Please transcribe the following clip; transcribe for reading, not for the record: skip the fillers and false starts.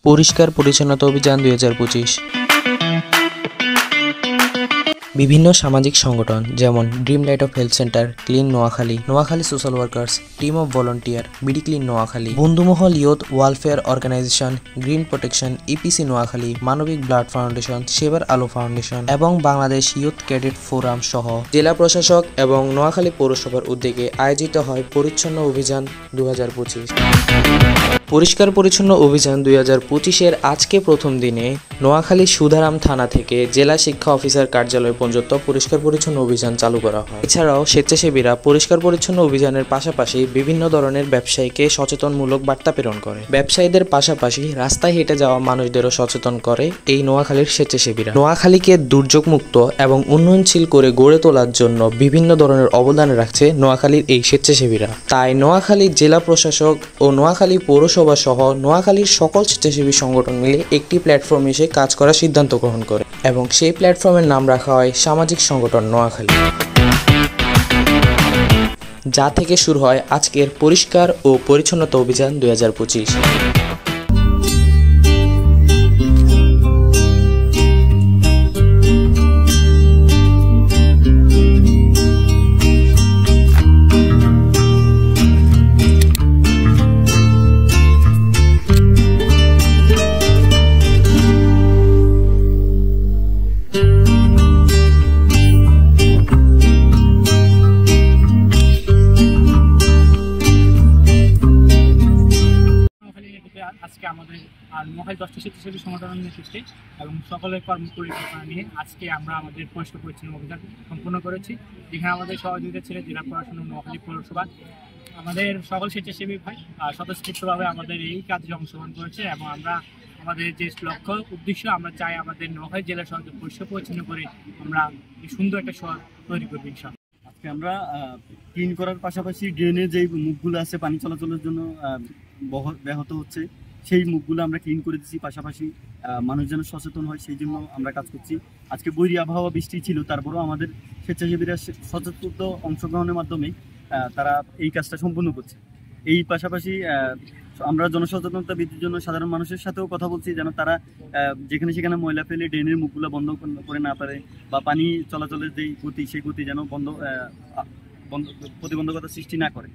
পরিষ্কার পরিচ্ছন্নতা অভিযান 2025। বিভিন্ন সামাজিক সংগঠন যেমন dream light of health centre, clean Noakhali, Noakhali social workers, team of volunteer, BD clean Noakhali, Bondhumohol youth welfare organisation, green protection, EPC Noakhali, Manobik blood foundation, সেবার আলো ফাউন্ডেশন এবং বাংলাদেশ ইয়ুথ ক্যাডেট ফোরাম সহ জেলা প্রশাসক এবং নোয়াখালী পৌরসভার উদ্যোগে আয়োজিত হয় পরিচ্ছন্ন অভিযান 2025। পরিষ্কার পরিচ্ছন্ন অভিযান 2025-এর আজকে প্রথম দিনে নোয়াখালী সুধারাম থানা থেকে জেলা শিক্ষা অফিসার কার্যালয় পর্যন্ত পরিষ্কার পরিচ্ছন্ন অভিযান চালু করা হয়। এছাড়াও স্বেচ্ছাসেবীরা পরিষ্কার পরিচ্ছন্ন অভিযানের পাশাপাশি বিভিন্ন ধরনের ব্যবসায়ীকে সচেতনমূলক বার্তা প্রেরণ করে। ব্যবসায়ীদের পাশাপাশি রাস্তায় হেঁটে যাওয়া মানুষদেরও সচেতন করে এই নোয়াখালীর স্বেচ্ছাসেবীরা। নোয়াখালীকে দুর্যোগমুক্ত এবং উন্নয়নশীল করে গড়ে তোলার জন্য বিভিন্ন ধরনের অবদান রাখছে নোয়াখালীর এই স্বেচ্ছাসেবীরা। তাই নোয়াখালী জেলা প্রশাসক ও নোয়াখালী পৌরসভা সহ নোয়াখালীর সকল স্বেচ্ছাসেবী সংগঠন মিলে একটি প্ল্যাটফর্মে এসে কাজ করার সিদ্ধান্ত গ্রহণ করে এবং সেই প্ল্যাটফর্মের নাম রাখা হয় সামাজিক সংগঠন নোয়াখালী, যা থেকে শুরু হয় আজকের পরিষ্কার ও পরিচ্ছন্নতা অভিযান 2025। আজকে আমাদের নোয়াখালী 10টি স্বেচ্ছাসেবী সংগঠনের নেতৃত্বে এবং সকলের কর্মপরিকল্পনা নিয়ে আজকে আমরা আমাদের পরিষ্কার পরিচ্ছন্ন অভিযান সম্পূর্ণ করেছি। যেখানে আমাদের সহযোগিতা ছিল জেলা প্রশাসন ও নোয়াখালী পৌরসভা। আমাদের সকল স্বেচ্ছাসেবী ভাই স্বতঃস্ফূর্তভাবে আমাদের এই কাজে অংশগ্রহণ করেছে এবং আমরা আমাদের যে লক্ষ্য উদ্দেশ্য, আমরা চাই আমাদের নোয়াখালী জেলার শহরকে পরিষ্কার পরিচ্ছন্ন করে আমরা সুন্দর একটা শহর তৈরি করবো ইনশাআল্লাহ। আজকে আমরা ক্লিন করার পাশাপাশি ড্রেনে যে মুখগুলো আছে পানি চলাচলের জন্য ব্যাহত হচ্ছে, সেই মুখগুলো আমরা ক্লিন করে দিচ্ছি। পাশাপাশি মানুষ যেন সচেতন হয় সেই জন্য আমরা কাজ করছি। আজকে বৈরী আবহাওয়া, বৃষ্টি ছিল, তারপরেও আমাদের স্বেচ্ছাসেবীরা সচেতন অংশগ্রহণের মাধ্যমে তারা এই কাজটা সম্পূর্ণ করছে। এই পাশাপাশি আমরা জনসচেতনতা বৃদ্ধির জন্য সাধারণ মানুষের সাথেও কথা বলছি যেন তারা যেখানে সেখানে ময়লা ফেলে ড্রেনের মুখগুলো বন্ধ করে না পারে বা পানি চলাচলের যেই গতি সেই গতি যেন প্রতিবন্ধকতা সৃষ্টি না করে।